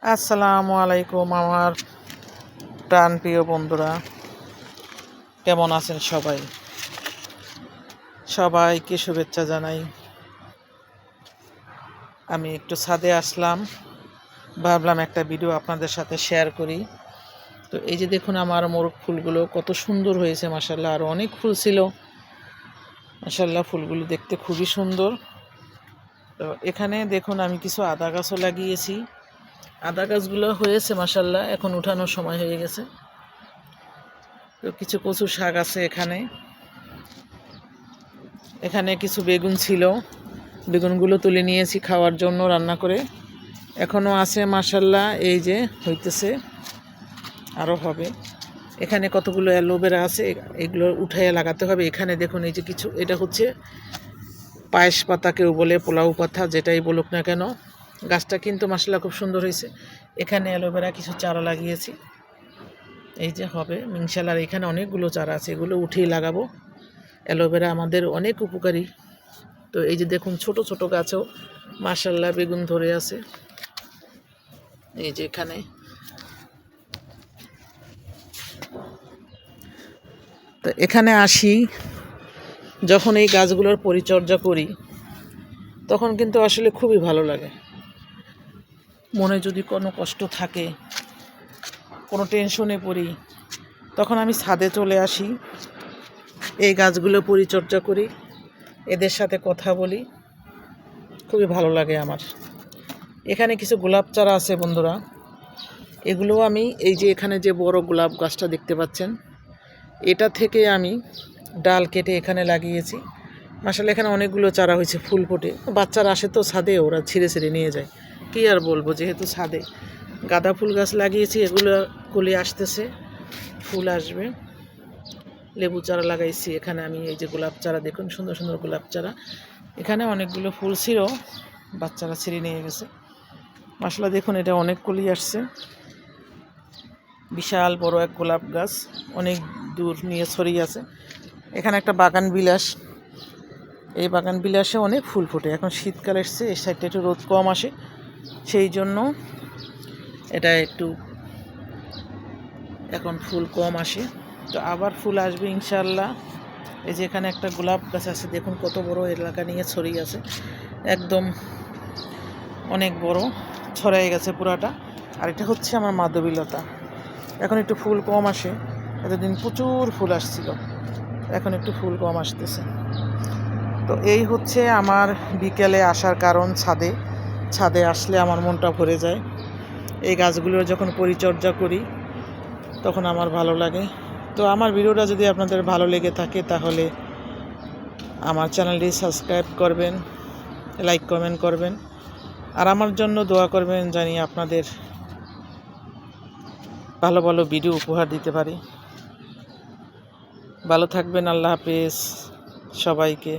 আসসালামু আলাইকুম আমার প্রাণপ্রিয় বন্ধুরা, কেমন আছেন সবাই? সবাইকে শুভেচ্ছা জানাই। আমি একটু ছাদে আসলাম, ভাবলাম একটা ভিডিও আপনাদের সাথে শেয়ার করি। তো এই যে দেখুন আমার মোরগ ফুলগুলো কত সুন্দর হয়েছে মাশাআল্লাহ, আর অনেক ফুল ছিল মাশাআল্লাহ, ফুলগুলো দেখতে খুবই সুন্দর। তো এখানে দেখুন আমি কিছু আদা গাছও লাগিয়েছি। আদা গাছগুলো হয়েছে মাশাআল্লাহ, এখন উঠানোর সময় হয়ে গেছে। তো কিছু কচু শাক আছে এখানে কিছু বেগুন ছিল, বেগুনগুলো তুলে নিয়েছি খাওয়ার জন্য রান্না করে। এখনও আছে মাশাআল্লাহ, এই যে হইতেছে, আরও হবে। এখানে কতগুলো অ্যালোভেরা আছে, এগুলো উঠাইয়া লাগাতে হবে। এখানে দেখুন এই যে কিছু, এটা হচ্ছে পায়েস পাতা, কেউ বলে পোলাও পাতা, যেটাই বলুক না কেন। গাছটা কিন্তু মাশাআল্লাহ খুব সুন্দর হয়েছে। এখানে অ্যালোভেরা কিছু চারা লাগিয়েছি, এই যে হবে ইনশাআল্লাহ। এখানে অনেকগুলো চারা আছে, এগুলো উঠিয়ে লাগাবো। অ্যালোভেরা আমাদের অনেক উপকারী। তো এই যে দেখুন ছোট ছোট গাছেও মাশাআল্লাহ বেগুন ধরে আছে, এই যে এখানে। তো এখানে আসি, যখন এই গাছগুলোর পরিচর্যা করি তখন কিন্তু আসলে খুবই ভালো লাগে। মনে যদি কোনো কষ্ট থাকে, কোনো টেনশনে পড়ি, তখন আমি ছাদে চলে আসি, এই গাছগুলো পরিচর্যা করি, এদের সাথে কথা বলি, খুবই ভালো লাগে আমার। এখানে কিছু গোলাপ চারা আছে বন্ধুরা, এগুলো আমি এই যে এখানে যে বড় গোলাপ গাছটা দেখতে পাচ্ছেন, এটা থেকে আমি ডাল কেটে এখানে লাগিয়েছি। মাশাআল্লাহ এখানে অনেকগুলো চারা হয়েছে, ফুল ফোটে। বাচ্চারা আসে তো ছাদে, ওরা ছিঁড়ে ছিঁড়ে নিয়ে যায়, কী আর বলবো, যেহেতু ছাদে। গাঁদা ফুল গাছ লাগিয়েছি, এগুলো কলি আসতেছে, ফুল আসবে। লেবু চারা লাগাইছি এখানে আমি, এই যে গোলাপ চারা দেখুন, সুন্দর সুন্দর গোলাপ চারা। এখানে অনেকগুলো ফুল ছিল, বাচ্চারা ছিঁড়ে নিয়ে গেছে। মাশাআল্লাহ দেখুন এটা অনেক কলি আসছে, বিশাল বড় এক গোলাপ গাছ, অনেক দূর নিয়ে ছড়িয়ে আছে। এখানে একটা বাগান বিলাস, এই বাগান বিলাসে অনেক ফুল ফোটে। এখন শীতকাল এসছে, এই সাইডটা একটু রোদ কম আসে, সেই জন্য এটা একটু এখন ফুল কম আসে। তো আবার ফুল আসবে ইনশাআল্লাহ। এই যে এখানে একটা গোলাপ গাছ আছে, দেখুন কত বড় এলাকা নিয়ে ছড়িয়ে আছে, একদম অনেক বড়, ছড়াই গেছে পুরাটা। আর এটা হচ্ছে আমার মাধবীলতা, এখন একটু ফুল কম আসে, এতদিন প্রচুর ফুল আসছিল, এখন একটু ফুল কম আসতেছে। তো এই হচ্ছে আমার বিকেলে আসার কারণ। ছাদে আসলে আমার মনটা ভরে যায়। এই গাছগুলোর যখন পরিচর্যা করি তখন আমার ভালো লাগে। তো আমার ভিডিওটা যদি আপনাদের ভালো লেগে থাকে তাহলে আমার চ্যানেলটি সাবস্ক্রাইব করবেন, লাইক কমেন্ট করবেন, আর আমার জন্য দোয়া করবেন, জানি আপনাদের ভালো ভালো ভিডিও উপহার দিতে পারি। ভালো থাকবেন, আল্লাহ হাফেজ সবাইকে।